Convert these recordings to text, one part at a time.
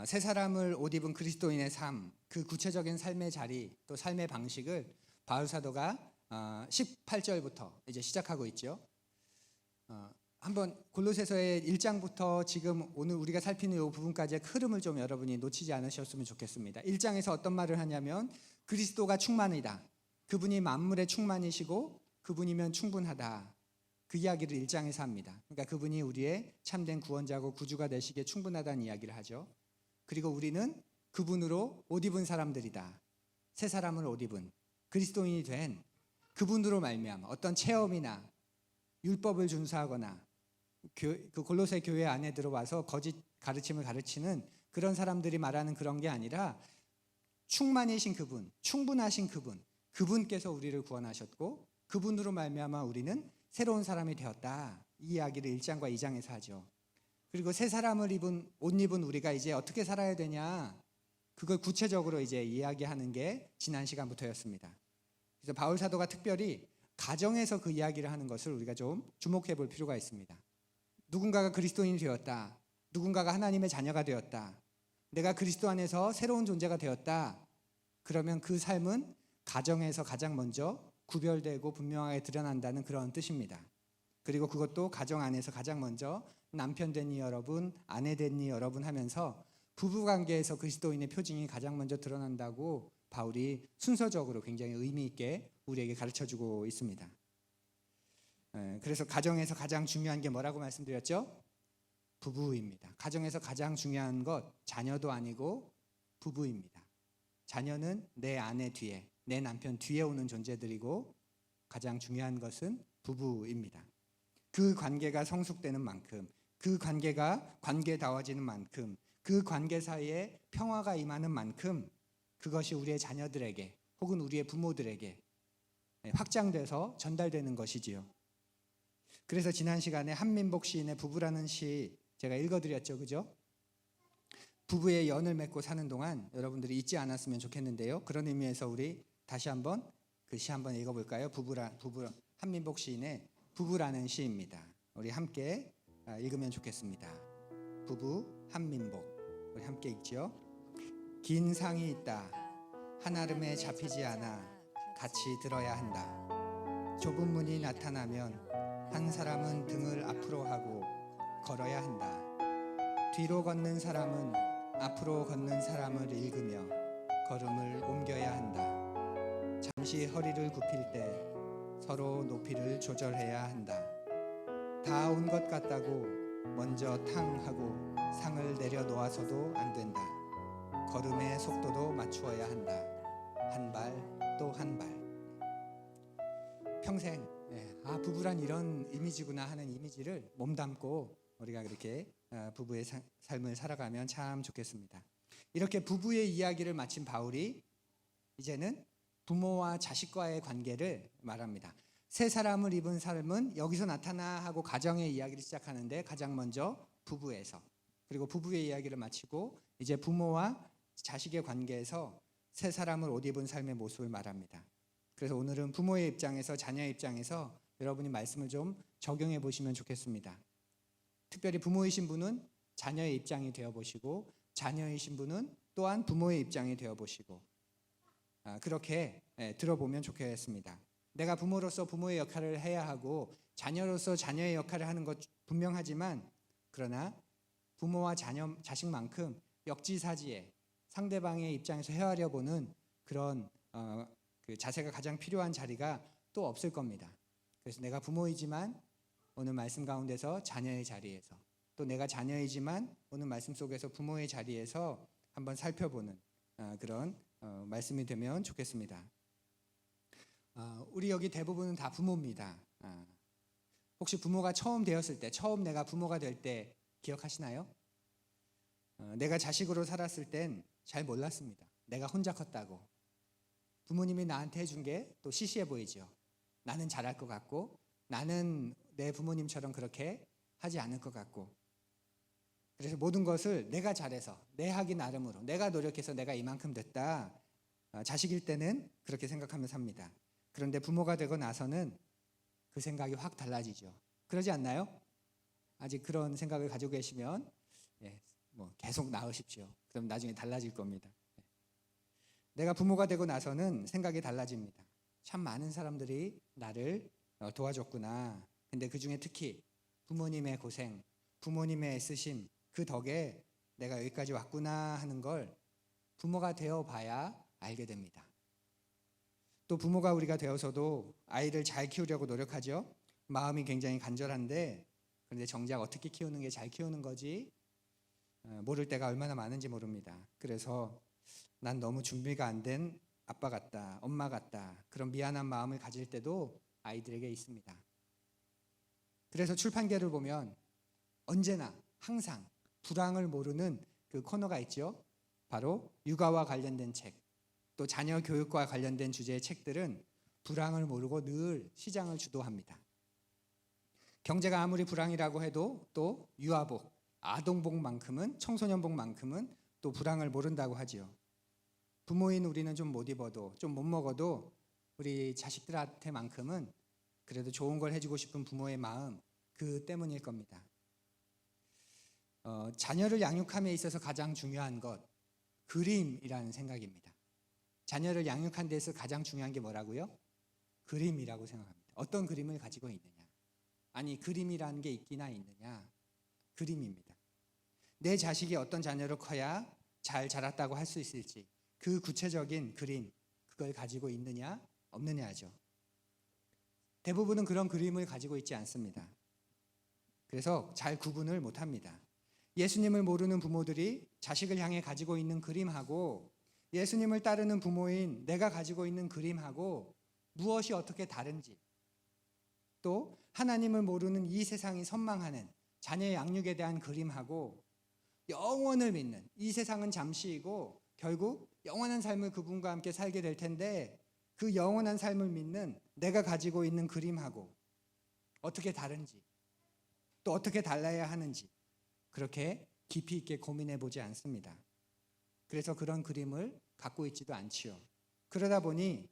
새 사람을 옷 입은 그리스도인의 삶, 그 구체적인 삶의 자리, 또 삶의 방식을 바울 사도가 18절부터 이제 시작하고 있죠. 한번 골로새서의 1장부터 지금 오늘 우리가 살피는 이 부분까지의 흐름을 좀 여러분이 놓치지 않으셨으면 좋겠습니다. 1장에서 어떤 말을 하냐면 그리스도가 충만이다. 그분이 만물의 충만이시고 그분이면 충분하다. 그 이야기를 1장에서 합니다. 그러니까 그분이 우리의 참된 구원자고 구주가 되시기에 충분하다는 이야기를 하죠. 그리고 우리는 그분으로 옷 입은 사람들이다. 새 사람을 옷 입은 그리스도인이 된 그분으로 말미암아 어떤 체험이나 율법을 준수하거나 그 골로새 교회 안에 들어와서 거짓 가르침을 가르치는 그런 사람들이 말하는 그런 게 아니라 충만이신 그분, 충분하신 그분, 그분께서 우리를 구원하셨고 그분으로 말미암아 우리는 새로운 사람이 되었다. 이 이야기를 1장과 2장에서 하죠. 그리고 새 사람을 입은 옷 입은 우리가 이제 어떻게 살아야 되냐, 그걸 구체적으로 이제 이야기하는 게 지난 시간부터였습니다. 그래서 바울 사도가 특별히 가정에서 그 이야기를 하는 것을 우리가 좀 주목해 볼 필요가 있습니다. 누군가가 그리스도인이 되었다. 누군가가 하나님의 자녀가 되었다. 내가 그리스도 안에서 새로운 존재가 되었다. 그러면 그 삶은 가정에서 가장 먼저 구별되고 분명하게 드러난다는 그런 뜻입니다. 그리고 그것도 가정 안에서 가장 먼저 남편 된이 여러분, 아내 된이 여러분 하면서 부부관계에서 그리스도인의 표징이 가장 먼저 드러난다고 바울이 순서적으로 굉장히 의미 있게 우리에게 가르쳐주고 있습니다. 그래서 가정에서 가장 중요한 게 뭐라고 말씀드렸죠? 부부입니다. 가정에서 가장 중요한 것 자녀도 아니고 부부입니다. 자녀는 내 아내 뒤에, 내 남편 뒤에 오는 존재들이고 가장 중요한 것은 부부입니다. 그 관계가 성숙되는 만큼, 그 관계가 관계다워지는 만큼, 그 관계 사이에 평화가 임하는 만큼 그것이 우리의 자녀들에게 혹은 우리의 부모들에게 확장돼서 전달되는 것이지요. 그래서 지난 시간에 한민복 시인의 부부라는 시 제가 읽어드렸죠, 그죠? 부부의 연을 맺고 사는 동안 여러분들이 잊지 않았으면 좋겠는데요. 그런 의미에서 우리 다시 한번 그 시 한번 읽어볼까요? 부부 한민복 시인의 부부라는 시입니다. 우리 함께 읽으면 좋겠습니다. 부부 한민복, 우리 함께 읽지요. 긴 상이 있다. 한아름에 잡히지 않아 같이 들어야 한다. 좁은 문이 나타나면 한 사람은 등을 앞으로 하고 걸어야 한다. 뒤로 걷는 사람은 앞으로 걷는 사람을 읽으며 걸음을 옮겨야 한다. 잠시 허리를 굽힐 때 서로 높이를 조절해야 한다. 다 온 것 같다고 먼저 탕 하고 상을 내려놓아서도 안 된다. 걸음의 속도도 맞추어야 한다. 한 발 또 한 발. 평생 부부란 이런 이미지구나 하는 이미지를 몸담고 우리가 그렇게 부부의 삶을 살아가면 참 좋겠습니다. 이렇게 부부의 이야기를 마친 바울이 이제는 부모와 자식과의 관계를 말합니다. 새 사람을 입은 삶은 여기서 나타나 하고 가정의 이야기를 시작하는데 가장 먼저 부부에서, 그리고 부부의 이야기를 마치고 이제 부모와 자식의 관계에서 새 사람을 옷 입은 삶의 모습을 말합니다. 그래서 오늘은 부모의 입장에서, 자녀의 입장에서 여러분이 말씀을 좀 적용해 보시면 좋겠습니다. 특별히 부모이신 분은 자녀의 입장이 되어 보시고 자녀이신 분은 또한 부모의 입장이 되어 보시고 그렇게 들어보면 좋겠습니다. 내가 부모로서 부모의 역할을 해야 하고 자녀로서 자녀의 역할을 하는 것 분명하지만, 그러나 부모와 자식만큼 역지사지에 상대방의 입장에서 헤아려 보는 그런 그 자세가 가장 필요한 자리가 또 없을 겁니다. 그래서 내가 부모이지만 오늘 말씀 가운데서 자녀의 자리에서, 또 내가 자녀이지만 오늘 말씀 속에서 부모의 자리에서 한번 살펴보는 그런 말씀이 되면 좋겠습니다. 우리 여기 대부분은 다 부모입니다. 혹시 부모가 처음 되었을 때, 처음 내가 부모가 될 때 기억하시나요? 내가 자식으로 살았을 땐 잘 몰랐습니다. 내가 혼자 컸다고. 부모님이 나한테 해준 게 또 시시해 보이죠. 나는 잘할 것 같고, 나는 내 부모님처럼 그렇게 하지 않을 것 같고, 그래서 모든 것을 내가 잘해서, 내 하기 나름으로, 내가 노력해서 내가 이만큼 됐다. 자식일 때는 그렇게 생각하며 삽니다. 그런데 부모가 되고 나서는 그 생각이 확 달라지죠. 그러지 않나요? 아직 그런 생각을 가지고 계시면 뭐 계속 낳으십시오. 그럼 나중에 달라질 겁니다. 내가 부모가 되고 나서는 생각이 달라집니다. 참 많은 사람들이 나를 도와줬구나. 근데 그중에 특히 부모님의 고생, 부모님의 애쓰심, 그 덕에 내가 여기까지 왔구나 하는 걸 부모가 되어 봐야 알게 됩니다. 또 부모가 우리가 되어서도 아이를 잘 키우려고 노력하죠. 마음이 굉장히 간절한데 그런데 정작 어떻게 키우는 게 잘 키우는 거지 모를 때가 얼마나 많은지 모릅니다. 그래서 난 너무 준비가 안 된 아빠 같다, 엄마 같다, 그런 미안한 마음을 가질 때도 아이들에게 있습니다. 그래서 출판계를 보면 언제나 항상 불황을 모르는 그 코너가 있죠. 바로 육아와 관련된 책, 또 자녀 교육과 관련된 주제의 책들은 불황을 모르고 늘 시장을 주도합니다. 경제가 아무리 불황이라고 해도 또 유아복, 아동복만큼은, 청소년복만큼은 또 불황을 모른다고 하지요. 부모인 우리는 좀 못 입어도, 좀 못 먹어도 우리 자식들한테만큼은 그래도 좋은 걸 해주고 싶은 부모의 마음, 그 때문일 겁니다. 자녀를 양육함에 있어서 가장 중요한 것, 그림이라는 생각입니다. 자녀를 양육한 데서 가장 중요한 게 뭐라고요? 그림이라고 생각합니다. 어떤 그림을 가지고 있느냐. 아니, 그림이라는 게 있기나 있느냐. 그림입니다. 내 자식이 어떤 자녀로 커야 잘 자랐다고 할 수 있을지, 그 구체적인 그림, 그걸 가지고 있느냐 없느냐죠. 대부분은 그런 그림을 가지고 있지 않습니다. 그래서 잘 구분을 못합니다. 예수님을 모르는 부모들이 자식을 향해 가지고 있는 그림하고 예수님을 따르는 부모인 내가 가지고 있는 그림하고 무엇이 어떻게 다른지, 또 하나님을 모르는 이 세상이 선망하는 자녀의 양육에 대한 그림하고 영원을 믿는, 이 세상은 잠시이고 결국 영원한 삶을 그분과 함께 살게 될 텐데 그 영원한 삶을 믿는 내가 가지고 있는 그림하고 어떻게 다른지, 또 어떻게 달라야 하는지 그렇게 깊이 있게 고민해 보지 않습니다. 그래서 그런 그림을 갖고 있지도 않지요. 그러다 보니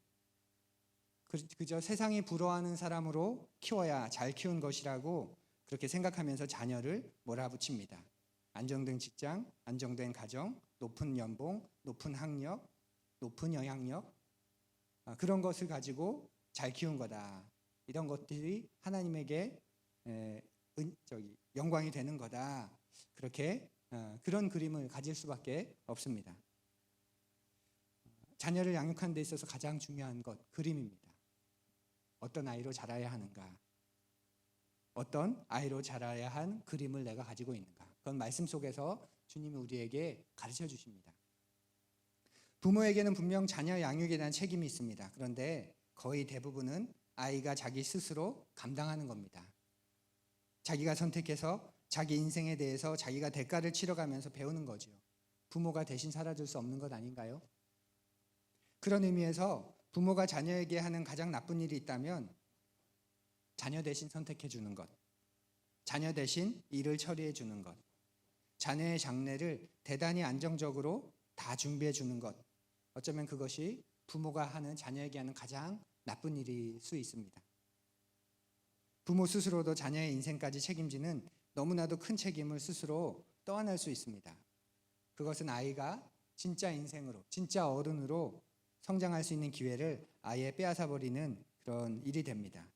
그저 세상이 부러워하는 사람으로 키워야 잘 키운 것이라고 그렇게 생각하면서 자녀를 몰아붙입니다. 안정된 직장, 안정된 가정, 높은 연봉, 높은 학력, 높은 영향력, 그런 것을 가지고 잘 키운 거다. 이런 것들이 하나님에게 영광이 되는 거다. 그렇게 그런 그림을 가질 수밖에 없습니다. 자녀를 양육하는 데 있어서 가장 중요한 것, 그림입니다. 어떤 아이로 자라야 하는가? 어떤 아이로 자라야 한 그림을 내가 가지고 있는가? 그건 말씀 속에서 주님이 우리에게 가르쳐 주십니다. 부모에게는 분명 자녀 양육에 대한 책임이 있습니다. 그런데 거의 대부분은 아이가 자기 스스로 감당하는 겁니다. 자기가 선택해서 자기 인생에 대해서 자기가 대가를 치러가면서 배우는 거죠. 부모가 대신 살아줄 수 없는 것 아닌가요? 그런 의미에서 부모가 자녀에게 하는 가장 나쁜 일이 있다면 자녀 대신 선택해 주는 것, 자녀 대신 일을 처리해 주는 것, 자녀의 장래를 대단히 안정적으로 다 준비해 주는 것, 어쩌면 그것이 부모가 하는, 자녀에게 하는 가장 나쁜 일일 수 있습니다. 부모 스스로도 자녀의 인생까지 책임지는 너무나도 큰 책임을 스스로 떠안을 수 있습니다. 그것은 아이가 진짜 인생으로, 진짜 어른으로 성장할 수 있는 기회를 아예 빼앗아 버리는 그런 일이 됩니다.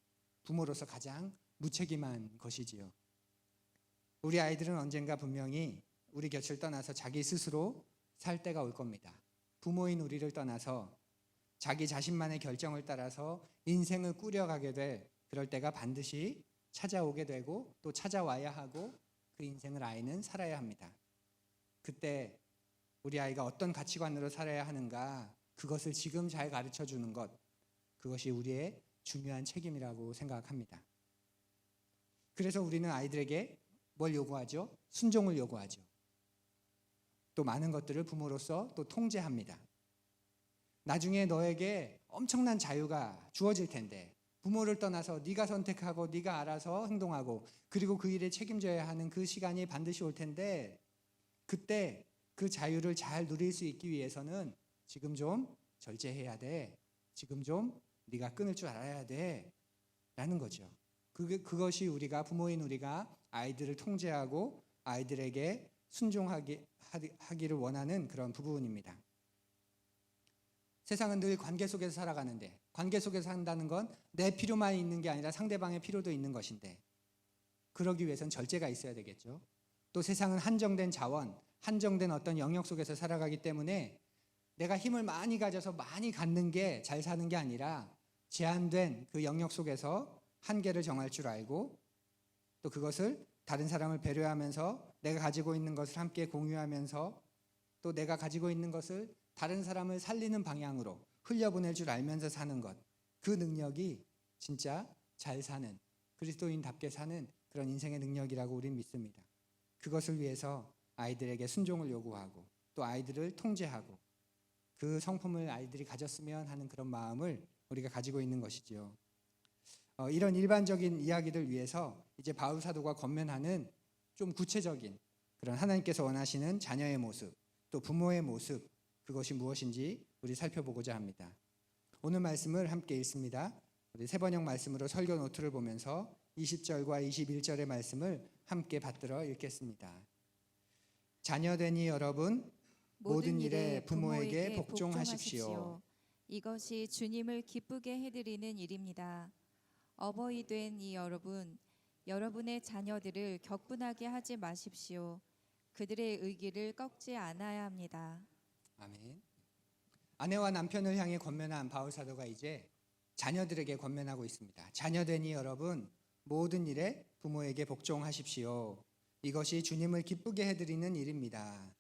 부모로서 가장 무책임한 것이지요. 우리 아이들은 언젠가 분명히 우리 곁을 떠나서 자기 스스로 살 때가 올 겁니다. 부모인 우리를 떠나서 자기 자신만의 결정을 따라서 인생을 꾸려가게 될 그럴 때가 반드시 찾아오게 되고 또 찾아와야 하고 그 인생을 아이는 살아야 합니다. 그때 우리 아이가 어떤 가치관으로 살아야 하는가, 그것을 지금 잘 가르쳐 주는 것, 그것이 우리의 중요한 책임이라고 생각합니다. 그래서 우리는 아이들에게 뭘 요구하죠? 순종을 요구하죠. 또 많은 것들을 부모로서 또 통제합니다. 나중에 너에게 엄청난 자유가 주어질 텐데 부모를 떠나서 네가 선택하고 네가 알아서 행동하고 그리고 그 일에 책임져야 하는 그 시간이 반드시 올 텐데 그때 그 자유를 잘 누릴 수 있기 위해서는 지금 좀 절제해야 돼. 지금 좀 네가 끊을 줄 알아야 돼. 라는 거죠. 그것이 우리가, 부모인 우리가 아이들을 통제하고 아이들에게 순종하기를 원하는 그런 부분입니다. 세상은 늘 관계 속에서 살아가는데 관계 속에서 산다는 건 내 필요만 있는 게 아니라 상대방의 필요도 있는 것인데 그러기 위해선 절제가 있어야 되겠죠. 또 세상은 한정된 자원, 한정된 어떤 영역 속에서 살아가기 때문에 내가 힘을 많이 가져서 많이 갖는 게 잘 사는 게 아니라 제한된 그 영역 속에서 한계를 정할 줄 알고 또 그것을 다른 사람을 배려하면서 내가 가지고 있는 것을 함께 공유하면서 또 내가 가지고 있는 것을 다른 사람을 살리는 방향으로 흘려보낼 줄 알면서 사는 것, 그 능력이 진짜 잘 사는, 그리스도인답게 사는 그런 인생의 능력이라고 우리는 믿습니다. 그것을 위해서 아이들에게 순종을 요구하고 또 아이들을 통제하고 그 성품을 아이들이 가졌으면 하는 그런 마음을 우리가 가지고 있는 것이지요. 이런 일반적인 이야기를 위해서 이제 바울 사도가 권면하는 좀 구체적인 그런 하나님께서 원하시는 자녀의 모습, 또 부모의 모습, 그것이 무엇인지 우리 살펴보고자 합니다. 오늘 말씀을 함께 읽습니다. 우리 세번역 말씀으로 설교 노트를 보면서 20절과 21절의 말씀을 함께 받들어 읽겠습니다. 자녀되니 여러분 모든 일에 부모에게 복종하십시오. 이것이 주님을 기쁘게 해드리는 일입니다. 어버이 된 이 여러분, 여러분의 자녀들을 격분하게 하지 마십시오. 그들의 의기를 꺾지 않아야 합니다. 아멘. 아내와 남편을 향해 권면한 바울 사도가 이제 자녀들에게 권면하고 있습니다. 자녀되니 여러분 모든 일에 부모에게 복종하십시오. 이것이 주님을 기쁘게 해드리는 일입니다.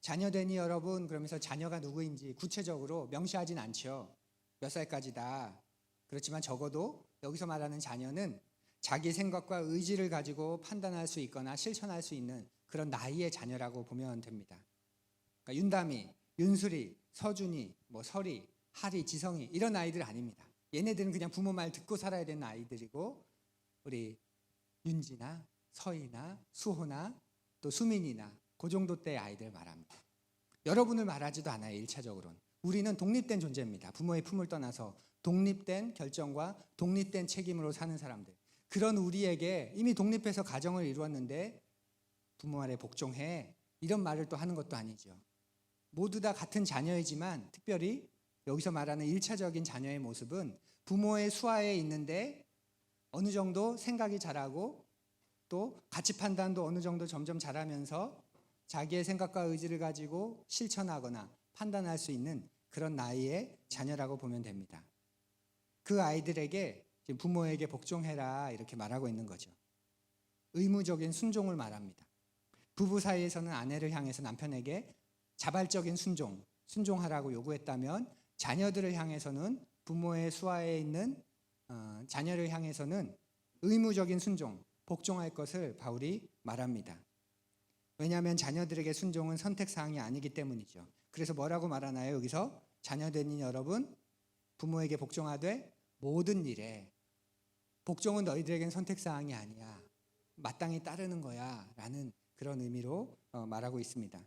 자녀되니 여러분 그러면서 자녀가 누구인지 구체적으로 명시하진 않죠. 몇 살까지다. 그렇지만 적어도 여기서 말하는 자녀는 자기 생각과 의지를 가지고 판단할 수 있거나 실천할 수 있는 그런 나이의 자녀라고 보면 됩니다. 그러니까 윤다미, 윤수리, 서준이, 설이, 하리, 지성이 이런 아이들 아닙니다. 얘네들은 그냥 부모 말 듣고 살아야 되는 아이들이고 우리 윤지나 서희나 수호나 또 수민이나 그 정도 때의 아이들 말합니다. 여러분을 말하지도 않아요. 1차적으로는. 우리는 독립된 존재입니다. 부모의 품을 떠나서 독립된 결정과 독립된 책임으로 사는 사람들. 그런 우리에게 이미 독립해서 가정을 이루었는데 부모 말에 복종해 이런 말을 또 하는 것도 아니죠. 모두 다 같은 자녀이지만 특별히 여기서 말하는 1차적인 자녀의 모습은 부모의 수하에 있는데 어느 정도 생각이 자라고 또 가치 판단도 어느 정도 점점 잘하면서 자기의 생각과 의지를 가지고 실천하거나 판단할 수 있는 그런 나이의 자녀라고 보면 됩니다. 그 아이들에게 지금 부모에게 복종해라 이렇게 말하고 있는 거죠. 의무적인 순종을 말합니다. 부부 사이에서는 아내를 향해서 남편에게 자발적인 순종하라고 요구했다면 자녀들을 향해서는 부모의 수하에 있는 자녀를 향해서는 의무적인 순종, 복종할 것을 바울이 말합니다. 왜냐하면 자녀들에게 순종은 선택사항이 아니기 때문이죠. 그래서 뭐라고 말하나요? 여기서 자녀되니 여러분 부모에게 복종하되 모든 일에 복종은 너희들에겐 선택사항이 아니야. 마땅히 따르는 거야 라는 그런 의미로 말하고 있습니다.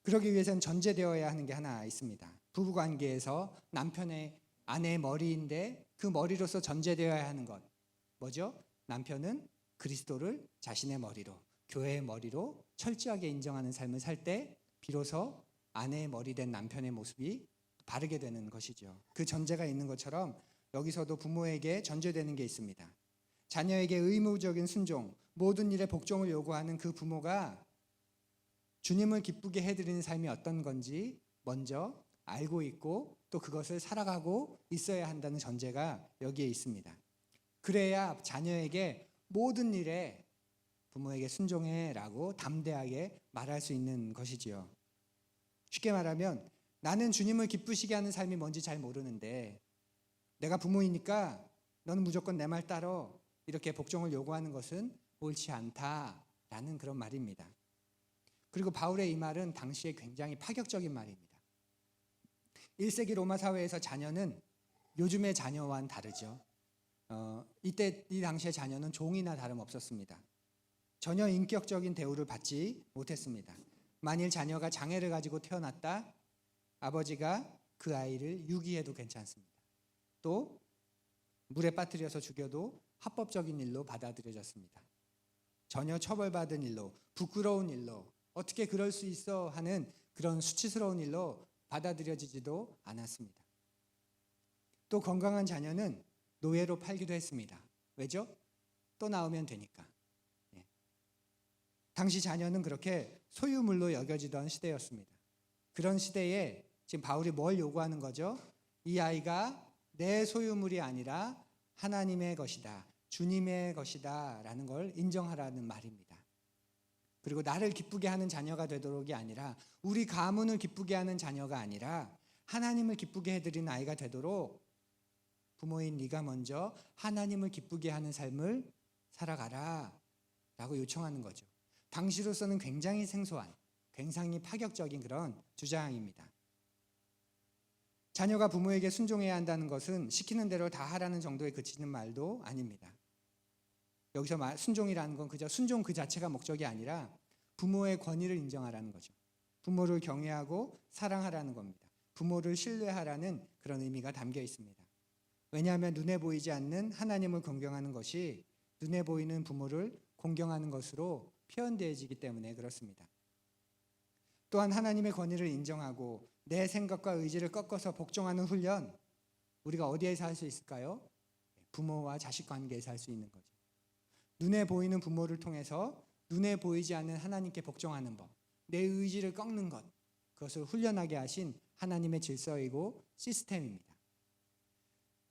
그러기 위해서는 전제되어야 하는 게 하나 있습니다. 부부관계에서 남편의 아내의 머리인데 그 머리로서 전제되어야 하는 것 뭐죠? 남편은 그리스도를 자신의 머리로 교회의 머리로 철저하게 인정하는 삶을 살 때 비로소 아내의 머리 된 남편의 모습이 바르게 되는 것이죠. 그 전제가 있는 것처럼 여기서도 부모에게 전제되는 게 있습니다. 자녀에게 의무적인 순종, 모든 일에 복종을 요구하는 그 부모가 주님을 기쁘게 해드리는 삶이 어떤 건지 먼저 알고 있고 또 그것을 살아가고 있어야 한다는 전제가 여기에 있습니다. 그래야 자녀에게 모든 일에 부모에게 순종해라고 담대하게 말할 수 있는 것이지요. 쉽게 말하면 나는 주님을 기쁘시게 하는 삶이 뭔지 잘 모르는데 내가 부모이니까 너는 무조건 내 말 따라 이렇게 복종을 요구하는 것은 옳지 않다라는 그런 말입니다. 그리고 바울의 이 말은 당시에 굉장히 파격적인 말입니다. 1세기 로마 사회에서 자녀는 요즘의 자녀와는 다르죠. 이때 이 당시의 자녀는 종이나 다름없었습니다. 전혀 인격적인 대우를 받지 못했습니다. 만일 자녀가 장애를 가지고 태어났다, 아버지가 그 아이를 유기해도 괜찮습니다. 또 물에 빠뜨려서 죽여도 합법적인 일로 받아들여졌습니다. 전혀 처벌받은 일로, 부끄러운 일로 어떻게 그럴 수 있어 하는 그런 수치스러운 일로 받아들여지지도 않았습니다. 또 건강한 자녀는 노예로 팔기도 했습니다. 왜죠? 또 나오면 되니까. 예. 당시 자녀는 그렇게 소유물로 여겨지던 시대였습니다. 그런 시대에 지금 바울이 뭘 요구하는 거죠? 이 아이가 내 소유물이 아니라 하나님의 것이다, 주님의 것이다 라는 걸 인정하라는 말입니다. 그리고 나를 기쁘게 하는 자녀가 되도록이 아니라, 우리 가문을 기쁘게 하는 자녀가 아니라 하나님을 기쁘게 해드리는 아이가 되도록 부모인 네가 먼저 하나님을 기쁘게 하는 삶을 살아가라 라고 요청하는 거죠. 당시로서는 굉장히 생소한, 굉장히 파격적인 그런 주장입니다. 자녀가 부모에게 순종해야 한다는 것은 시키는 대로 다 하라는 정도에 그치는 말도 아닙니다. 여기서 순종이라는 건 그저 순종 그 자체가 목적이 아니라 부모의 권위를 인정하라는 거죠. 부모를 경외하고 사랑하라는 겁니다. 부모를 신뢰하라는 그런 의미가 담겨 있습니다. 왜냐하면 눈에 보이지 않는 하나님을 공경하는 것이 눈에 보이는 부모를 공경하는 것으로 표현되어지기 때문에 그렇습니다. 또한 하나님의 권위를 인정하고 내 생각과 의지를 꺾어서 복종하는 훈련, 우리가 어디에서 할 수 있을까요? 부모와 자식 관계에서 할 수 있는 거죠. 눈에 보이는 부모를 통해서 눈에 보이지 않는 하나님께 복종하는 법, 내 의지를 꺾는 것, 그것을 훈련하게 하신 하나님의 질서이고 시스템입니다.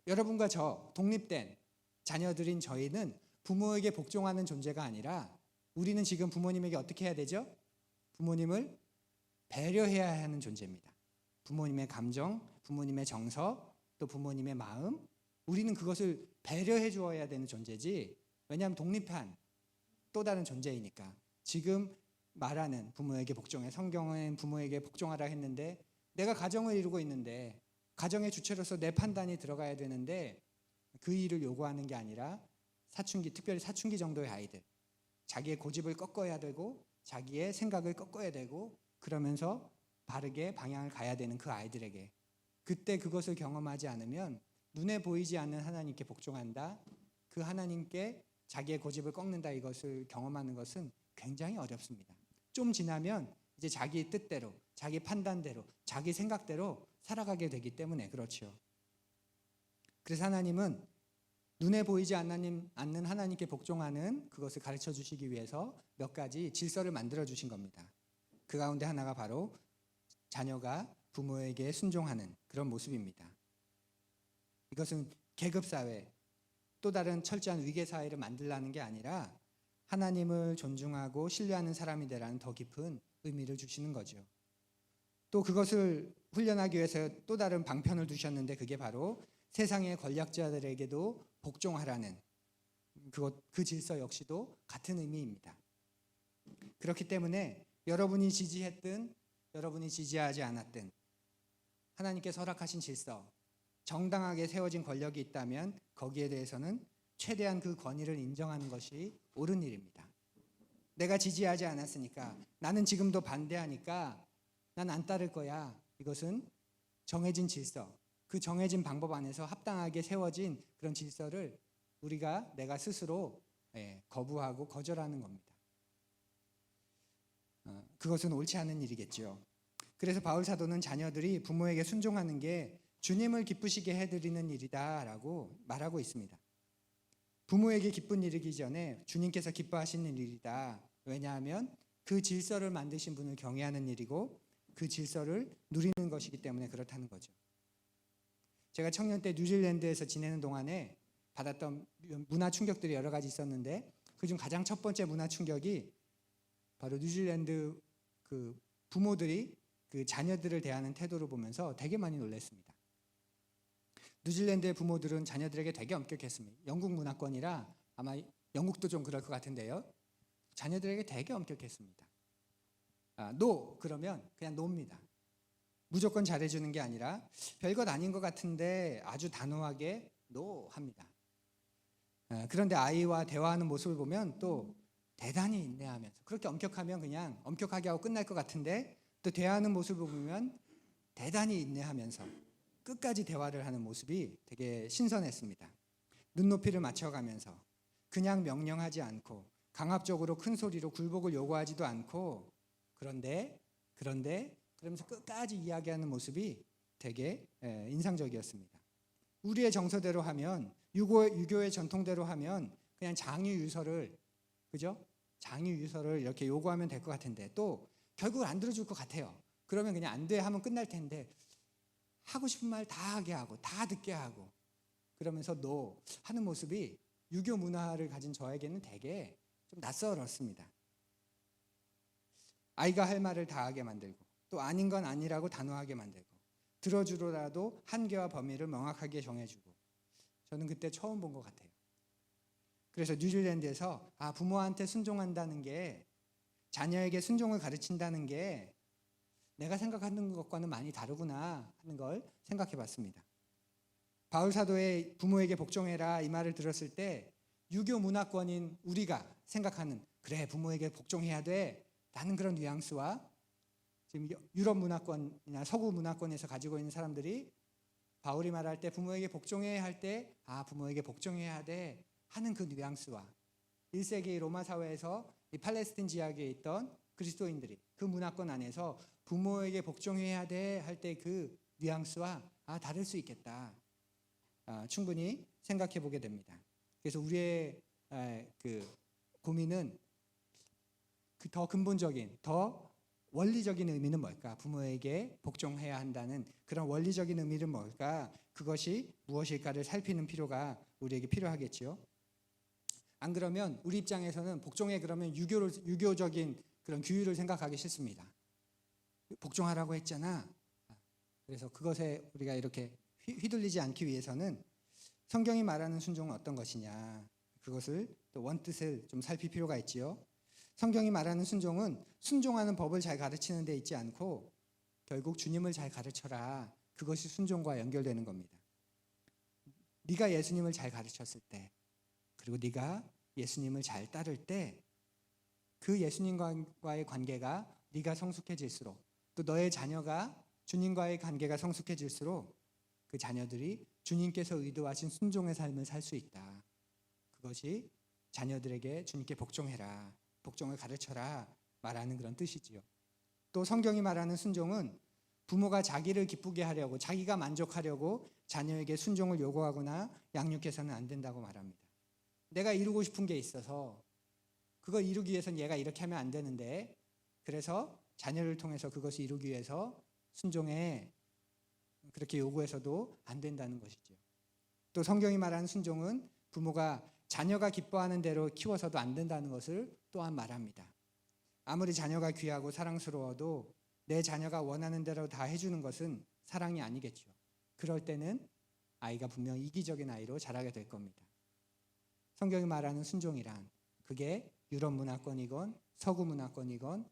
여러분과 저 독립된 자녀들인 저희는 부모에게 복종하는 존재가 아니라, 우리는 지금 부모님에게 어떻게 해야 되죠? 부모님을 배려해야 하는 존재입니다. 부모님의 감정, 부모님의 정서, 또 부모님의 마음, 우리는 그것을 배려해 주어야 되는 존재지, 왜냐하면 독립한 또 다른 존재이니까. 지금 말하는 부모에게 복종해, 성경은 부모에게 복종하라 했는데, 내가 가정을 이루고 있는데 가정의 주체로서 내 판단이 들어가야 되는데 그 일을 요구하는 게 아니라, 사춘기, 특별히 사춘기 정도의 아이들, 자기의 고집을 꺾어야 되고 자기의 생각을 꺾어야 되고 그러면서 바르게 방향을 가야 되는 그 아이들에게, 그때 그것을 경험하지 않으면 눈에 보이지 않는 하나님께 복종한다, 그 하나님께 자기의 고집을 꺾는다, 이것을 경험하는 것은 굉장히 어렵습니다. 좀 지나면 이제 자기 뜻대로, 자기 판단대로, 자기 생각대로 살아가게 되기 때문에 그렇죠. 그래서 하나님은 눈에 보이지 않는 하나님께 복종하는 그것을 가르쳐 주시기 위해서 몇 가지 질서를 만들어 주신 겁니다. 그 가운데 하나가 바로 자녀가 부모에게 순종하는 그런 모습입니다. 이것은 계급사회, 또 다른 철저한 위계사회를 만들라는 게 아니라 하나님을 존중하고 신뢰하는 사람이 되라는 더 깊은 의미를 주시는 거죠. 또 그것을 훈련하기 위해서 또 다른 방편을 두셨는데, 그게 바로 세상의 권력자들에게도 복종하라는 그 질서 역시도 같은 의미입니다. 그렇기 때문에 여러분이 지지했든 여러분이 지지하지 않았든 하나님께서 허락하신 질서, 정당하게 세워진 권력이 있다면 거기에 대해서는 최대한 그 권위를 인정하는 것이 옳은 일입니다. 내가 지지하지 않았으니까, 나는 지금도 반대하니까 난 안 따를 거야. 이것은 정해진 질서, 그 정해진 방법 안에서 합당하게 세워진 그런 질서를 내가 스스로 거부하고 거절하는 겁니다. 그것은 옳지 않은 일이겠죠. 그래서 바울 사도는 자녀들이 부모에게 순종하는 게 주님을 기쁘시게 해드리는 일이다라고 말하고 있습니다. 부모에게 기쁜 일이기 전에 주님께서 기뻐하시는 일이다. 왜냐하면 그 질서를 만드신 분을 경외하는 일이고 그 질서를 누리는 것이기 때문에 그렇다는 거죠. 제가 청년 때 뉴질랜드에서 지내는 동안에 받았던 문화 충격들이 여러 가지 있었는데, 그중 가장 첫 번째 문화 충격이 바로 뉴질랜드 그 부모들이 그 자녀들을 대하는 태도를 보면서 되게 많이 놀랐습니다. 뉴질랜드의 부모들은 자녀들에게 되게 엄격했습니다. 영국 문화권이라 아마 영국도 좀 그럴 것 같은데요. 자녀들에게 되게 엄격했습니다. 노 그러면 그냥 노입니다. 무조건 잘해주는 게 아니라 별것 아닌 것 같은데 아주 단호하게 노 합니다. 그런데 아이와 대화하는 모습을 보면 또 대단히 인내하면서, 그렇게 엄격하면 그냥 엄격하게 하고 끝날 것 같은데 또 대화하는 모습을 보면 대단히 인내하면서 끝까지 대화를 하는 모습이 되게 신선했습니다. 눈높이를 맞춰가면서 그냥 명령하지 않고 강압적으로 큰 소리로 굴복을 요구하지도 않고 그런데 그러면서 끝까지 이야기하는 모습이 되게 인상적이었습니다. 우리의 정서대로 하면 유교의 전통대로 하면 그냥 장유유서를 그죠? 장유유서를 이렇게 요구하면 될 것 같은데 또 결국 안 들어줄 것 같아요. 그러면 그냥 안 돼 하면 끝날 텐데 하고 싶은 말 다 하게 하고 다 듣게 하고 그러면서 너 하는 모습이 유교 문화를 가진 저에게는 되게 좀 낯설었습니다. 아이가 할 말을 다 하게 만들고 또 아닌 건 아니라고 단호하게 만들고 들어주더라도 한계와 범위를 명확하게 정해주고 저는 그때 처음 본 것 같아요. 그래서 뉴질랜드에서 부모한테 순종한다는 게 자녀에게 순종을 가르친다는 게 내가 생각하는 것과는 많이 다르구나 하는 걸 생각해 봤습니다. 바울 사도의 부모에게 복종해라 이 말을 들었을 때 유교 문화권인 우리가 생각하는 그래 부모에게 복종해야 돼 라는 그런 뉘앙스와 지금 유럽 문화권이나 서구 문화권에서 가지고 있는 사람들이 바울이 말할 때 부모에게 복종해야 할 때 부모에게 복종해야 돼 하는 그 뉘앙스와 1세기 로마 사회에서 이 팔레스틴 지역에 있던 그리스도인들이 그 문화권 안에서 부모에게 복종해야 돼 할 때 그 뉘앙스와 다를 수 있겠다. 충분히 생각해 보게 됩니다. 그래서 우리의 그 고민은 더 근본적인, 더 원리적인 의미는 뭘까? 부모에게 복종해야 한다는 그런 원리적인 의미는 뭘까? 그것이 무엇일까를 살피는 필요가 우리에게 필요하겠지요. 안 그러면 우리 입장에서는 복종해 그러면 유교적인 그런 규율을 생각하기 싫습니다. 복종하라고 했잖아. 그래서 그것에 우리가 이렇게 휘둘리지 않기 위해서는 성경이 말하는 순종은 어떤 것이냐 그것을 또 원뜻을 좀 살필 필요가 있지요. 성경이 말하는 순종은 순종하는 법을 잘 가르치는 데 있지 않고 결국 주님을 잘 가르쳐라. 그것이 순종과 연결되는 겁니다. 네가 예수님을 잘 가르쳤을 때 그리고 네가 예수님을 잘 따를 때 그 예수님과의 관계가 네가 성숙해질수록 또 너의 자녀가 주님과의 관계가 성숙해질수록 그 자녀들이 주님께서 의도하신 순종의 삶을 살 수 있다. 그것이 자녀들에게 주님께 복종해라. 복종을 가르쳐라 말하는 그런 뜻이지요. 또 성경이 말하는 순종은 부모가 자기를 기쁘게 하려고 자기가 만족하려고 자녀에게 순종을 요구하거나 양육해서는 안 된다고 말합니다. 내가 이루고 싶은 게 있어서 그걸 이루기 위해서는 얘가 이렇게 하면 안 되는데 그래서 자녀를 통해서 그것을 이루기 위해서 순종해 그렇게 요구해서도 안 된다는 것이죠. 또 성경이 말하는 순종은 부모가 자녀가 기뻐하는 대로 키워서도 안 된다는 것을 또한 말합니다. 아무리 자녀가 귀하고 사랑스러워도 내 자녀가 원하는 대로 다 해주는 것은 사랑이 아니겠죠. 그럴 때는 아이가 분명 이기적인 아이로 자라게 될 겁니다. 성경이 말하는 순종이란 그게 유럽 문화권이건 서구 문화권이건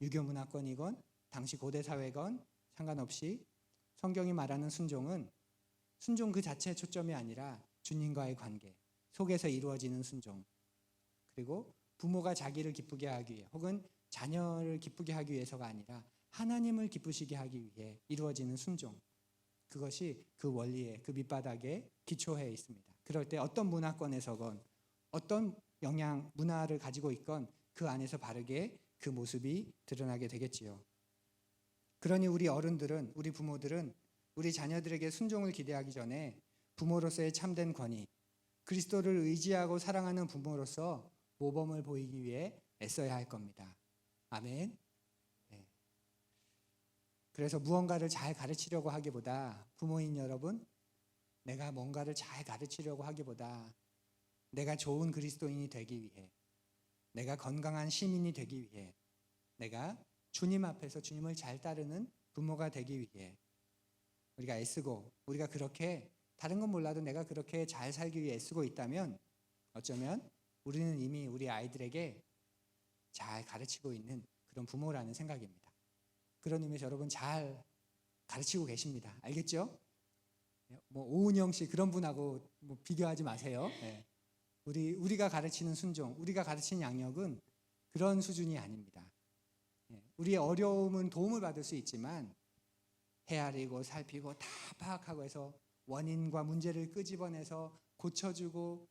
유교 문화권이건 당시 고대 사회건 상관없이 성경이 말하는 순종은 순종 그 자체의 초점이 아니라 주님과의 관계 속에서 이루어지는 순종 그리고 부모가 자기를 기쁘게 하기 위해 혹은 자녀를 기쁘게 하기 위해서가 아니라 하나님을 기쁘시게 하기 위해 이루어지는 순종 그것이 그 원리의 그 밑바닥에 기초해 있습니다. 그럴 때 어떤 문화권에서건 어떤 영향 문화를 가지고 있건 그 안에서 바르게 그 모습이 드러나게 되겠지요. 그러니 우리 어른들은 우리 부모들은 우리 자녀들에게 순종을 기대하기 전에 부모로서의 참된 권위 그리스도를 의지하고 사랑하는 부모로서 모범을 보이기 위해 애써야 할 겁니다. 아멘. 네. 그래서 무언가를 잘 가르치려고 하기보다 부모인 여러분 내가 뭔가를 잘 가르치려고 하기보다 내가 좋은 그리스도인이 되기 위해 내가 건강한 시민이 되기 위해 내가 주님 앞에서 주님을 잘 따르는 부모가 되기 위해 우리가 애쓰고 우리가 그렇게 다른 건 몰라도 내가 그렇게 잘 살기 위해 애쓰고 있다면 어쩌면 우리는 이미 우리 아이들에게 잘 가르치고 있는 그런 부모라는 생각입니다. 그런 의미에서 여러분 잘 가르치고 계십니다. 알겠죠? 뭐 오은영 씨 그런 분하고 뭐 비교하지 마세요. 네. 우리가 가르치는 순종, 우리가 가르치는 양육은 그런 수준이 아닙니다. 우리의 어려움은 도움을 받을 수 있지만 헤아리고 살피고 다 파악하고 해서 원인과 문제를 끄집어내서 고쳐주고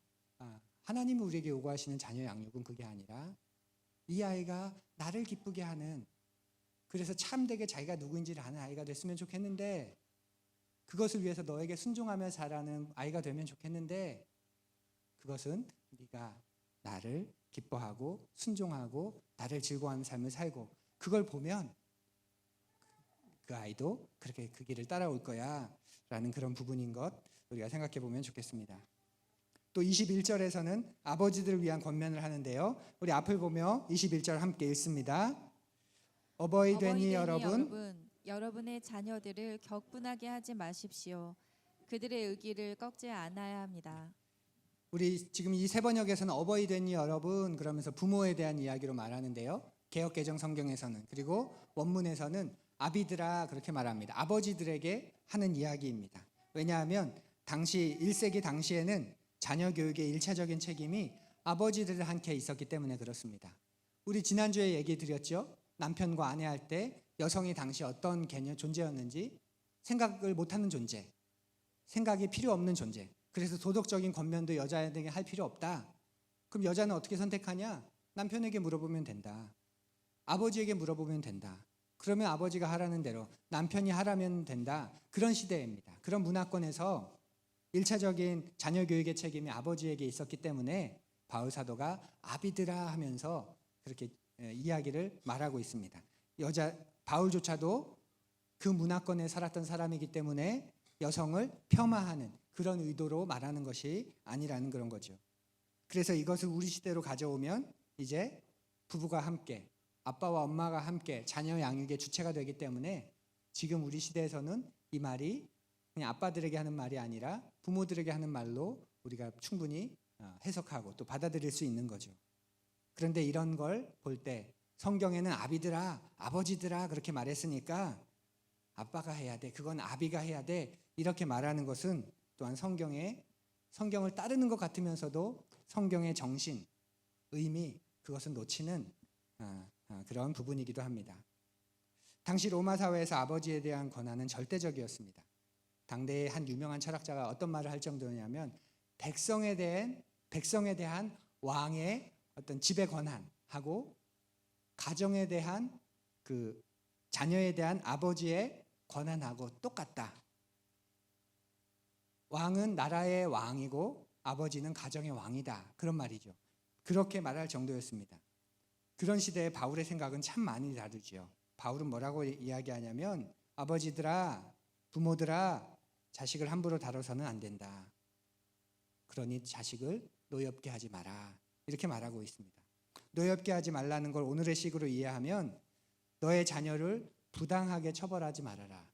하나님이 우리에게 요구하시는 자녀 양육은 그게 아니라 이 아이가 나를 기쁘게 하는 그래서 참되게 자기가 누구인지를 아는 아이가 됐으면 좋겠는데, 그것을 위해서 너에게 순종하며 자라는 아이가 되면 좋겠는데, 그것은 네가 나를 기뻐하고 순종하고 나를 즐거워하는 삶을 살고, 그걸 보면 그 아이도 그렇게 그 길을 따라올 거야 라는 그런 부분인 것 우리가 생각해 보면 좋겠습니다. 또 21절에서는 아버지들을 위한 권면을 하는데요, 우리 앞을 보며 21절 함께 읽습니다. 어버이 되니 여러분, 여러분의 자녀들을 격분하게 하지 마십시오. 그들의 의기를 꺾지 않아야 합니다. 우리 지금 이 세 번역에서는 어버이 되니 여러분 그러면서 부모에 대한 이야기로 말하는데요, 개역개정 성경에서는, 그리고 원문에서는 아비들아 그렇게 말합니다. 아버지들에게 하는 이야기입니다. 왜냐하면 당시 1세기 당시에는 자녀 교육의 일차적인 책임이 아버지들한테 있었기 때문에 그렇습니다. 우리 지난주에 얘기 드렸죠. 남편과 아내할 때 여성이 당시 어떤 개념 존재였는지 생각을 못하는 존재, 생각이 필요 없는 존재. 그래서 도덕적인 권면도 여자에게 할 필요 없다. 그럼 여자는 어떻게 선택하냐? 남편에게 물어보면 된다. 아버지에게 물어보면 된다. 그러면 아버지가 하라는 대로, 남편이 하라면 된다. 그런 시대입니다. 그런 문화권에서 1차적인 자녀 교육의 책임이 아버지에게 있었기 때문에 바울 사도가 아비들아 하면서 그렇게 이야기를 말하고 있습니다. 바울조차도 그 문화권에 살았던 사람이기 때문에 여성을 폄하하는 그런 의도로 말하는 것이 아니라는 그런 거죠. 그래서 이것을 우리 시대로 가져오면 이제 부부가 함께, 아빠와 엄마가 함께 자녀 양육의 주체가 되기 때문에 지금 우리 시대에서는 이 말이 그냥 아빠들에게 하는 말이 아니라 부모들에게 하는 말로 우리가 충분히 해석하고 또 받아들일 수 있는 거죠. 그런데 이런 걸 볼 때 성경에는 아비들아, 아버지들아 그렇게 말했으니까 아빠가 해야 돼, 그건 아비가 해야 돼, 이렇게 말하는 것은 또한 성경을 따르는 것 같으면서도 성경의 정신, 의미, 그것은 놓치는 그런 부분이기도 합니다. 당시 로마 사회에서 아버지에 대한 권한은 절대적이었습니다. 당대의 한 유명한 철학자가 어떤 말을 할 정도냐면, 백성에 대한 왕의 어떤 지배 권한하고 가정에 대한 그 자녀에 대한 아버지의 권한하고 똑같다. 왕은 나라의 왕이고 아버지는 가정의 왕이다. 그런 말이죠. 그렇게 말할 정도였습니다. 그런 시대에 바울의 생각은 참 많이 다르죠. 바울은 뭐라고 이야기하냐면, 아버지들아, 부모들아, 자식을 함부로 다뤄서는 안 된다. 그러니 자식을 노엽게 하지 마라. 이렇게 말하고 있습니다. 노엽게 하지 말라는 걸 오늘의 식으로 이해하면, 너의 자녀를 부당하게 처벌하지 말아라.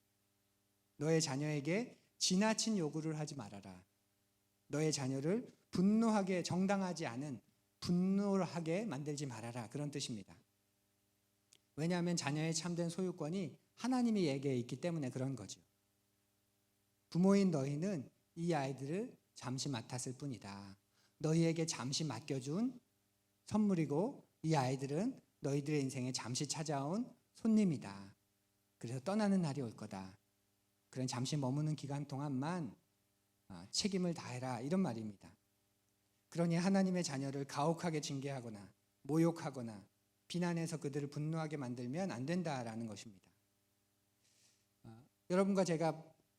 너의 자녀에게 지나친 요구를 하지 말아라. 너의 자녀를 분노하게, 정당하지 않은 분노하게 만들지 말아라. 그런 뜻입니다. 왜냐하면 자녀의 참된 소유권이 하나님에게 있기 때문에 그런 거죠. 부모인 너희는 이 아이들을 잠시 맡았을 뿐이다. 너희에게 잠시 맡겨준 선물이고, 이 아이들은 너희들의 인생에 잠시 찾아온 손님이다. 그래서 떠나는 날이 올 거다. 그런 잠시 머무는 기간 동안만 책임을 다해라, 이런 말입니다. 그러니 하나님의 자녀를 가혹하게 징계하거나 모욕하거나 비난해서 그들을 분노하게 만들면 안 된다라는 것입니다. 여러분과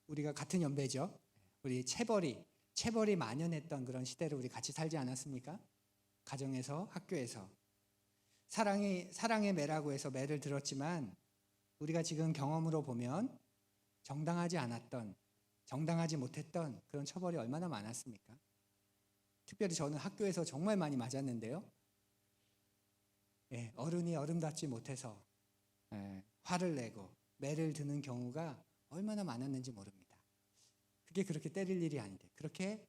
우리가 같은 연배죠. 우리 체벌이 만연했던 그런 시대를 우리 같이 살지 않았습니까? 가정에서, 학교에서 사랑의 매라고 해서 매를 들었지만, 우리가 지금 경험으로 보면 정당하지 않았던, 정당하지 못했던 그런 처벌이 얼마나 많았습니까? 특별히 저는 학교에서 정말 많이 맞았는데요. 어른이 어른답지 못해서 화를 내고 매를 드는 경우가 얼마나 많았는지 모릅니다. 그게 그렇게 때릴 일이 아닌데, 그렇게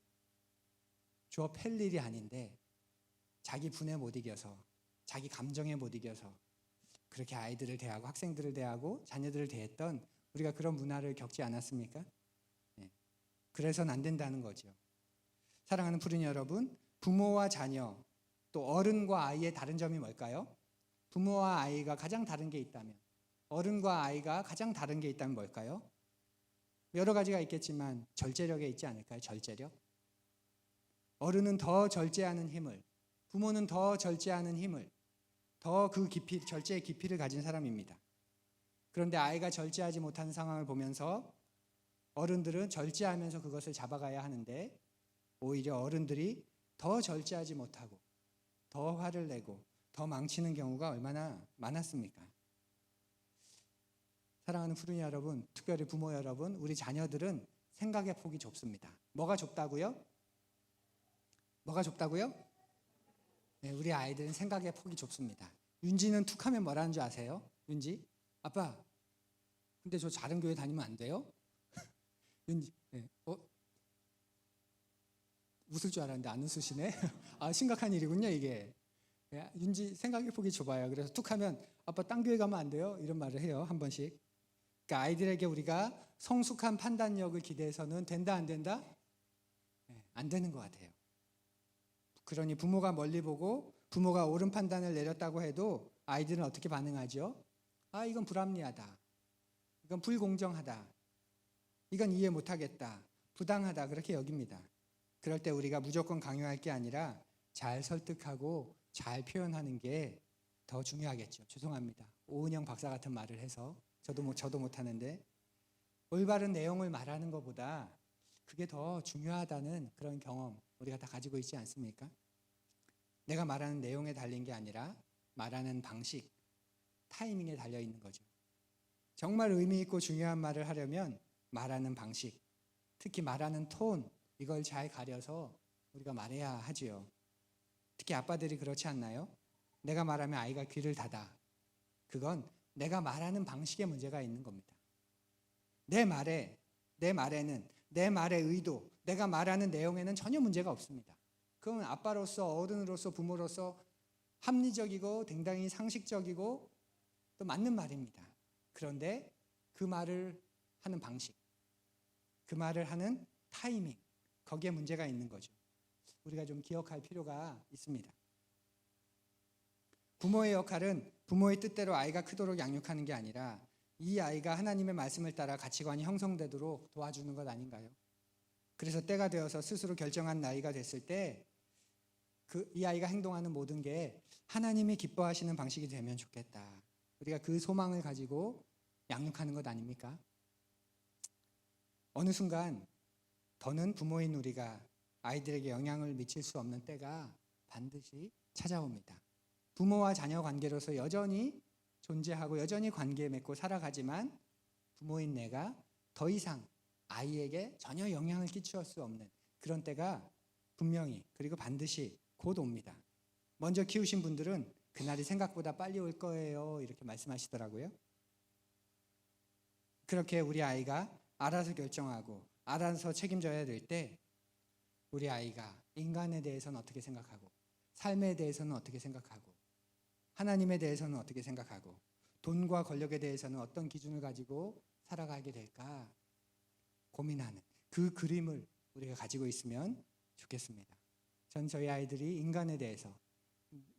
주워 팰 일이 아닌데, 자기 분에 못 이겨서, 자기 감정에 못 이겨서 그렇게 아이들을 대하고 학생들을 대하고 자녀들을 대했던, 우리가 그런 문화를 겪지 않았습니까? 그래서는 안 된다는 거죠. 사랑하는 푸른 여러분, 부모와 자녀, 또 어른과 아이의 다른 점이 뭘까요? 부모와 아이가 가장 다른 게 있다면, 어른과 아이가 가장 다른 게 있다면 뭘까요? 여러 가지가 있겠지만 절제력에 있지 않을까요? 절제력. 어른은 더 절제하는 힘을, 부모는 더 절제하는 힘을, 더 그 깊이, 절제의 깊이를 가진 사람입니다. 그런데 아이가 절제하지 못하는 상황을 보면서 어른들은 절제하면서 그것을 잡아가야 하는데 오히려 어른들이 더 절제하지 못하고 더 화를 내고 더 망치는 경우가 얼마나 많았습니까? 사랑하는 푸른이 여러분, 특별히 부모 여러분, 우리 자녀들은 생각의 폭이 좁습니다. 뭐가 좁다고요? 뭐가 좁다고요? 네, 우리 아이들은 생각의 폭이 좁습니다. 윤지는 툭하면 뭐라는 줄 아세요? 윤지, 아빠, 근데 저 다른 교회 다니면 안 돼요? 윤지, 네. 웃을 줄 알았는데 안 웃으시네. 아, 심각한 일이군요 이게. 네, 윤지 생각의 폭이 좁아요. 그래서 툭하면 아빠 딴 교회 가면 안 돼요? 이런 말을 해요 한 번씩. 그러니까 아이들에게 우리가 성숙한 판단력을 기대해서는 된다 안 된다? 네, 안 되는 것 같아요. 그러니 부모가 멀리 보고 부모가 옳은 판단을 내렸다고 해도 아이들은 어떻게 반응하죠? 아, 이건 불합리하다. 이건 불공정하다. 이건 이해 못하겠다. 부당하다. 그렇게 여깁니다. 그럴 때 우리가 무조건 강요할 게 아니라 잘 설득하고 잘 표현하는 게 더 중요하겠죠. 죄송합니다. 오은영 박사 같은 말을 해서 저도 못하는데 올바른 내용을 말하는 것보다 그게 더 중요하다는 그런 경험 우리가 다 가지고 있지 않습니까? 내가 말하는 내용에 달린 게 아니라 말하는 방식, 타이밍에 달려 있는 거죠. 정말 의미 있고 중요한 말을 하려면 말하는 방식, 특히 말하는 톤, 이걸 잘 가려서 우리가 말해야 하지요. 특히 아빠들이 그렇지 않나요? 내가 말하면 아이가 귀를 닫아. 그건 내가 말하는 방식에 문제가 있는 겁니다. 내 말에는 내 말의 의도, 내가 말하는 내용에는 전혀 문제가 없습니다. 그건 아빠로서 어른으로서 부모로서 합리적이고 굉장히 상식적이고 또 맞는 말입니다. 그런데 그 말을 하는 방식, 그 말을 하는 타이밍, 거기에 문제가 있는 거죠. 우리가 좀 기억할 필요가 있습니다. 부모의 역할은 부모의 뜻대로 아이가 크도록 양육하는 게 아니라 이 아이가 하나님의 말씀을 따라 가치관이 형성되도록 도와주는 것 아닌가요? 그래서 때가 되어서 스스로 결정한 나이가 됐을 때 이 아이가 행동하는 모든 게 하나님이 기뻐하시는 방식이 되면 좋겠다. 우리가 그 소망을 가지고 양육하는 것 아닙니까? 어느 순간 더는 부모인 우리가 아이들에게 영향을 미칠 수 없는 때가 반드시 찾아옵니다. 부모와 자녀 관계로서 여전히 존재하고 여전히 관계 맺고 살아가지만 부모인 내가 더 이상 아이에게 전혀 영향을 끼칠 수 없는 그런 때가 분명히 그리고 반드시 곧 옵니다. 먼저 키우신 분들은 그날이 생각보다 빨리 올 거예요 이렇게 말씀하시더라고요. 그렇게 우리 아이가 알아서 결정하고 알아서 책임져야 될 때 우리 아이가 인간에 대해서는 어떻게 생각하고 삶에 대해서는 어떻게 생각하고 하나님에 대해서는 어떻게 생각하고 돈과 권력에 대해서는 어떤 기준을 가지고 살아가게 될까 고민하는 그 그림을 우리가 가지고 있으면 좋겠습니다. 전 저희 아이들이 인간에 대해서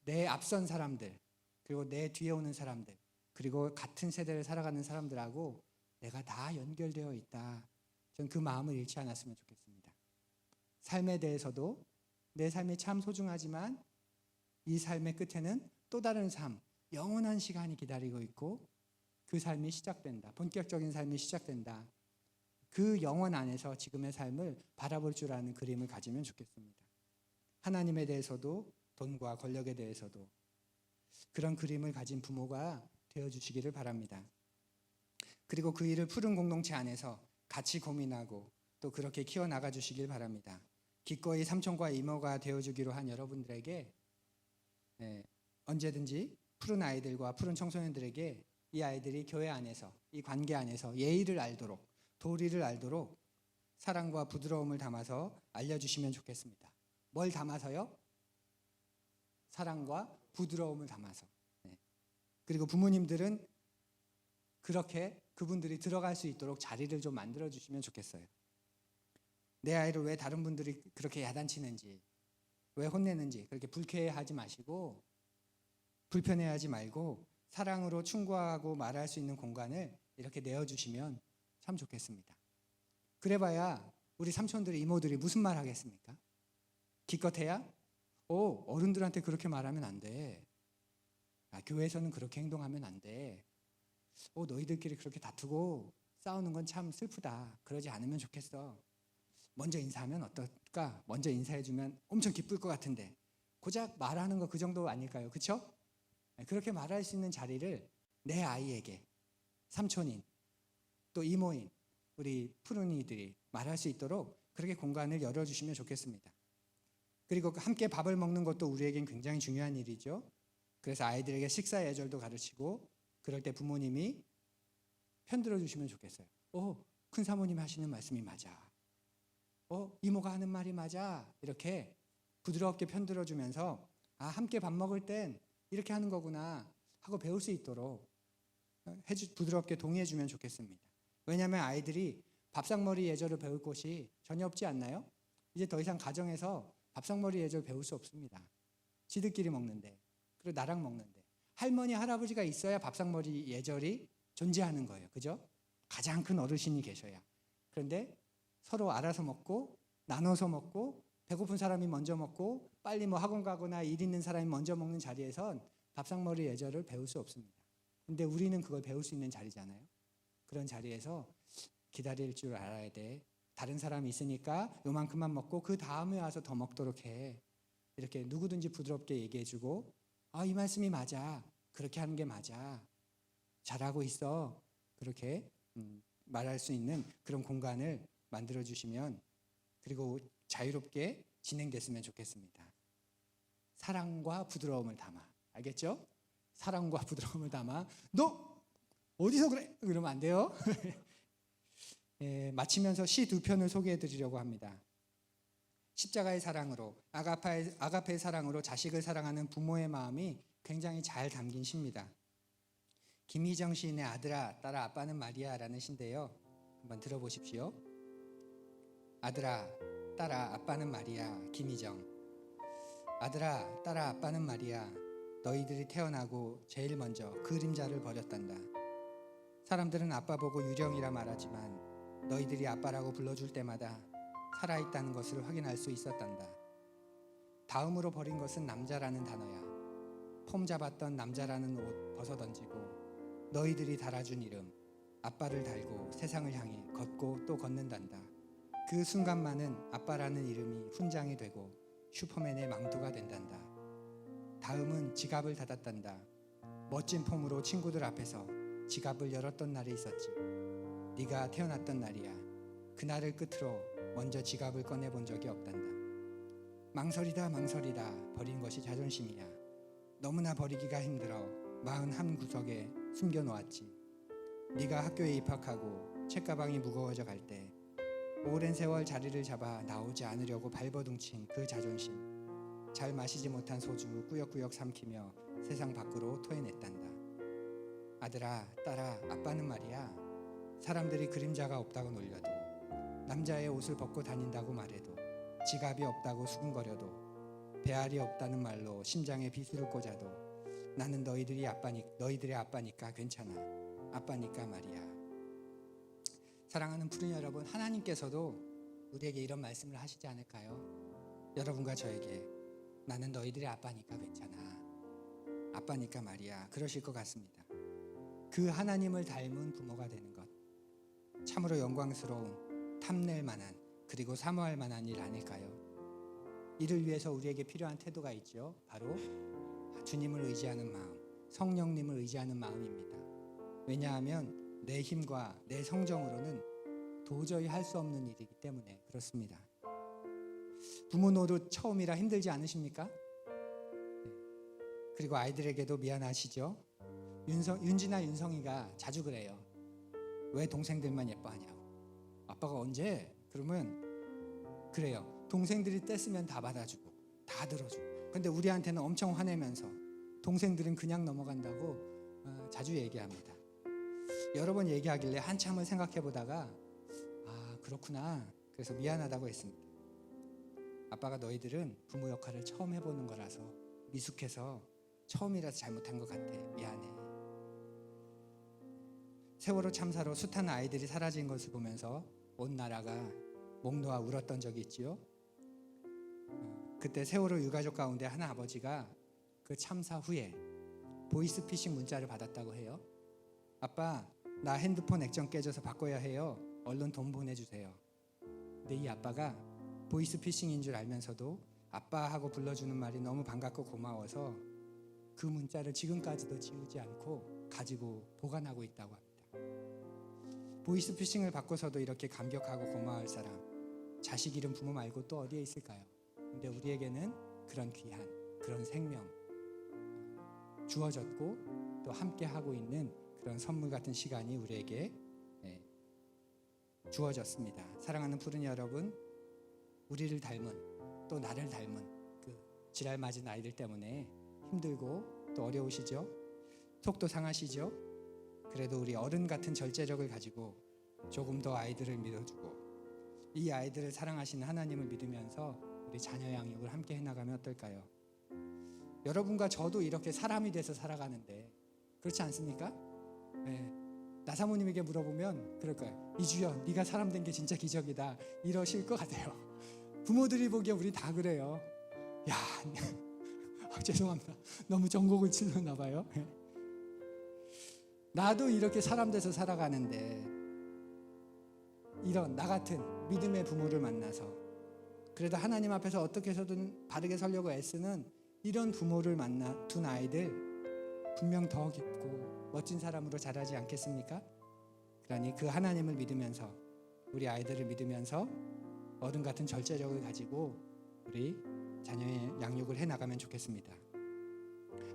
내 앞선 사람들 그리고 내 뒤에 오는 사람들 그리고 같은 세대를 살아가는 사람들하고 내가 다 연결되어 있다. 전 그 마음을 잃지 않았으면 좋겠습니다. 삶에 대해서도 내 삶이 참 소중하지만 이 삶의 끝에는 또 다른 삶, 영원한 시간이 기다리고 있고 그 삶이 시작된다. 본격적인 삶이 시작된다. 그 영원 안에서 지금의 삶을 바라볼 줄 아는 그림을 가지면 좋겠습니다. 하나님에 대해서도 돈과 권력에 대해서도 그런 그림을 가진 부모가 되어주시기를 바랍니다. 그리고 그 일을 푸른 공동체 안에서 같이 고민하고 또 그렇게 키워나가 주시길 바랍니다. 기꺼이 삼촌과 이모가 되어주기로 한 여러분들에게 언제든지 푸른 아이들과 푸른 청소년들에게 이 아이들이 교회 안에서 이 관계 안에서 예의를 알도록 도리를 알도록 사랑과 부드러움을 담아서 알려주시면 좋겠습니다. 뭘 담아서요? 사랑과 부드러움을 담아서. 그리고 부모님들은 그렇게 그분들이 들어갈 수 있도록 자리를 좀 만들어 주시면 좋겠어요. 내 아이를 왜 다른 분들이 그렇게 야단치는지 왜 혼내는지 그렇게 불쾌해하지 마시고 불편해하지 말고 사랑으로 충고하고 말할 수 있는 공간을 이렇게 내어주시면 참 좋겠습니다. 그래봐야 우리 삼촌들이 이모들이 무슨 말 하겠습니까? 기껏해야 어른들한테 그렇게 말하면 안 돼. 교회에서는 그렇게 행동하면 안 돼. 너희들끼리 그렇게 다투고 싸우는 건 참 슬프다. 그러지 않으면 좋겠어. 먼저 인사하면 어떨까? 먼저 인사해주면 엄청 기쁠 것 같은데 고작 말하는 거 그 정도 아닐까요? 그렇죠? 그렇게 말할 수 있는 자리를 내 아이에게 삼촌인 또 이모인 우리 푸른이들이 말할 수 있도록 그렇게 공간을 열어주시면 좋겠습니다. 그리고 함께 밥을 먹는 것도 우리에겐 굉장히 중요한 일이죠. 그래서 아이들에게 식사 예절도 가르치고 그럴 때 부모님이 편들어 주시면 좋겠어요. 큰 사모님 하시는 말씀이 맞아. 이모가 하는 말이 맞아. 이렇게 부드럽게 편들어 주면서 함께 밥 먹을 땐 이렇게 하는 거구나 하고 배울 수 있도록 부드럽게 동의해 주면 좋겠습니다. 왜냐하면 아이들이 밥상머리 예절을 배울 곳이 전혀 없지 않나요? 이제 더 이상 가정에서 밥상머리 예절 배울 수 없습니다. 지들끼리 먹는데 그리고 나랑 먹는데 할머니 할아버지가 있어야 밥상머리 예절이 존재하는 거예요. 그죠? 가장 큰 어르신이 계셔야. 그런데 서로 알아서 먹고 나눠서 먹고 배고픈 사람이 먼저 먹고 빨리 학원 가거나 일 있는 사람이 먼저 먹는 자리에선 밥상머리 예절을 배울 수 없습니다. 근데 우리는 그걸 배울 수 있는 자리잖아요. 그런 자리에서 기다릴 줄 알아야 돼. 다른 사람이 있으니까 요만큼만 먹고 그 다음에 와서 더 먹도록 해. 이렇게 누구든지 부드럽게 얘기해주고 이 말씀이 맞아. 그렇게 하는 게 맞아. 잘하고 있어. 그렇게 말할 수 있는 그런 공간을 만들어주시면 그리고 자유롭게 진행됐으면 좋겠습니다. 사랑과 부드러움을 담아. 알겠죠? 사랑과 부드러움을 담아. 너 어디서 그래? 그러면 안 돼요. 마치면서 시 두 편을 소개해 드리려고 합니다. 십자가의 사랑으로 아가페의 사랑으로 자식을 사랑하는 부모의 마음이 굉장히 잘 담긴 시입니다. 김희정 시인의 아들아 딸아 아빠는 마리아라는 시인데요. 한번 들어보십시오. 아들아 딸아 아빠는 마리아. 김희정. 아들아 딸아 아빠는 마리아. 너희들이 태어나고 제일 먼저 그림자를 버렸단다. 사람들은 아빠 보고 유령이라 말하지만 너희들이 아빠라고 불러줄 때마다 살아있다는 것을 확인할 수 있었단다. 다음으로 버린 것은 남자라는 단어야. 폼 잡았던 남자라는 옷 벗어던지고 너희들이 달아준 이름 아빠를 달고 세상을 향해 걷고 또 걷는단다. 그 순간만은 아빠라는 이름이 훈장이 되고 슈퍼맨의 망토가 된단다. 다음은 지갑을 닫았단다. 멋진 폼으로 친구들 앞에서 지갑을 열었던 날이 있었지. 네가 태어났던 날이야. 그날을 끝으로 먼저 지갑을 꺼내본 적이 없단다. 망설이다 버린 것이 자존심이야. 너무나 버리기가 힘들어 41구석에 숨겨놓았지. 네가 학교에 입학하고 책가방이 무거워져 갈 때 오랜 세월 자리를 잡아 나오지 않으려고 발버둥친 그 자존심. 잘 마시지 못한 소주 꾸역꾸역 삼키며 세상 밖으로 토해냈단다. 아들아 딸아 아빠는 말이야. 사람들이 그림자가 없다고 놀려도 남자의 옷을 벗고 다닌다고 말해도 지갑이 없다고 수군거려도 배알이 없다는 말로 심장에 비수를 꽂아도 나는 너희들의 아빠니까 괜찮아. 아빠니까 말이야. 사랑하는 푸른 여러분, 하나님께서도 우리에게 이런 말씀을 하시지 않을까요? 여러분과 저에게 나는 너희들의 아빠니까 괜찮아. 아빠니까 말이야. 그러실 것 같습니다. 그 하나님을 닮은 부모가 되는 것 참으로 영광스러운 탐낼 만한 그리고 사모할 만한 일 아닐까요? 이를 위해서 우리에게 필요한 태도가 있죠. 바로 주님을 의지하는 마음, 성령님을 의지하는 마음입니다. 왜냐하면 내 힘과 내 성정으로는 도저히 할 수 없는 일이기 때문에 그렇습니다. 부모 노릇 처음이라 힘들지 않으십니까? 그리고 아이들에게도 미안하시죠? 윤지나 윤성이가 자주 그래요. 왜 동생들만 예뻐하냐고. 아빠가 언제? 그러면 그래요. 동생들이 떼쓰면 다 받아주고 다 들어주고. 근데 우리한테는 엄청 화내면서 동생들은 그냥 넘어간다고 자주 얘기합니다. 여러 번 얘기하길래 한참을 생각해 보다가 그렇구나. 그래서 미안하다고 했습니다. 아빠가 너희들은 부모 역할을 처음 해보는 거라서 미숙해서 처음이라서 잘못한 것 같아. 미안해. 세월호 참사로 숱한 아이들이 사라진 것을 보면서 온 나라가 목 놓아 울었던 적이 있지요. 그때 세월호 유가족 가운데 한 아버지가 그 참사 후에 보이스피싱 문자를 받았다고 해요. 아빠, 나 핸드폰 액정 깨져서 바꿔야 해요. 얼른 돈 보내주세요. 근데 이 아빠가 보이스피싱인 줄 알면서도 아빠하고 불러주는 말이 너무 반갑고 고마워서 그 문자를 지금까지도 지우지 않고 가지고 보관하고 있다고 합니다. 보이스피싱을 받고서도 이렇게 감격하고 고마울 사람, 자식 잃은 부모 말고 또 어디에 있을까요? 근데 우리에게는 그런 귀한, 그런 생명 주어졌고 또 함께 하고 있는 그런 선물 같은 시간이 우리에게 주어졌습니다. 사랑하는 푸른이 여러분, 우리를 닮은 또 나를 닮은 그 지랄 맞은 아이들 때문에 힘들고 또 어려우시죠? 속도 상하시죠? 그래도 우리 어른 같은 절제력을 가지고 조금 더 아이들을 믿어주고 이 아이들을 사랑하시는 하나님을 믿으면서 우리 자녀 양육을 함께 해나가면 어떨까요? 여러분과 저도 이렇게 사람이 돼서 살아가는데 그렇지 않습니까? 네. 나사모님에게 물어보면 그럴 거예요. 이주연, 네가 사람 된 게 진짜 기적이다 이러실 것 같아요. 부모들이 보기에 우리 다 그래요. 야, 죄송합니다. 너무 전곡을 찔렀나 봐요. 나도 이렇게 사람 돼서 살아가는데 이런 나 같은 믿음의 부모를 만나서 그래도 하나님 앞에서 어떻게 해서든 바르게 살려고 애쓰는 이런 부모를 만나 둔 아이들 분명 더 깊고 멋진 사람으로 자라지 않겠습니까? 그러니 그 하나님을 믿으면서 우리 아이들을 믿으면서 어른 같은 절제력을 가지고 우리 자녀의 양육을 해나가면 좋겠습니다.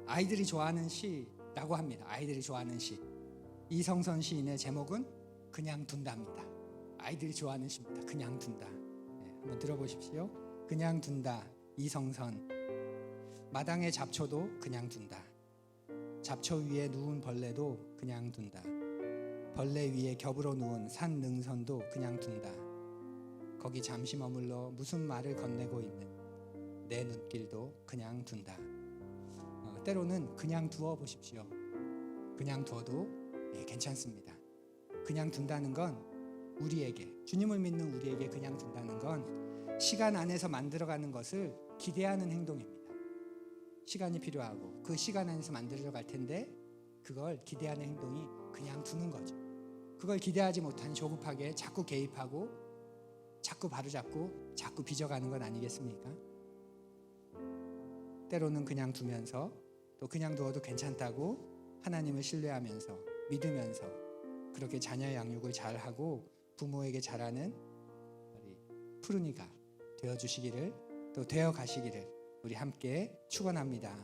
아이들이 좋아하는 시라고 합니다. 아이들이 좋아하는 시. 이성선 시인의 제목은 그냥 둔다입니다. 아이들이 좋아하는 시입니다. 그냥 둔다. 네, 한번 들어보십시오. 그냥 둔다. 이성선. 마당의 잡초도 그냥 둔다. 잡초 위에 누운 벌레도 그냥 둔다. 벌레 위에 겹으로 누운 산 능선도 그냥 둔다. 거기 잠시 머물러 무슨 말을 건네고 있는 내 눈길도 그냥 둔다. 때로는 그냥 두어 보십시오. 그냥 두어도 괜찮습니다. 그냥 둔다는 건 우리에게, 주님을 믿는 우리에게 그냥 둔다는 건 시간 안에서 만들어가는 것을 기대하는 행동입니다. 시간이 필요하고 그 시간 안에서 만들어 갈 텐데 그걸 기대하는 행동이 그냥 두는 거죠. 그걸 기대하지 못한 조급하게 자꾸 개입하고 자꾸 바로잡고 자꾸 빚어가는 건 아니겠습니까? 때로는 그냥 두면서 또 그냥 두어도 괜찮다고 하나님을 신뢰하면서 믿으면서 그렇게 자녀 양육을 잘하고 부모에게 잘하는 우리 푸른이가 되어주시기를 또 되어가시기를 우리 함께 축원합니다.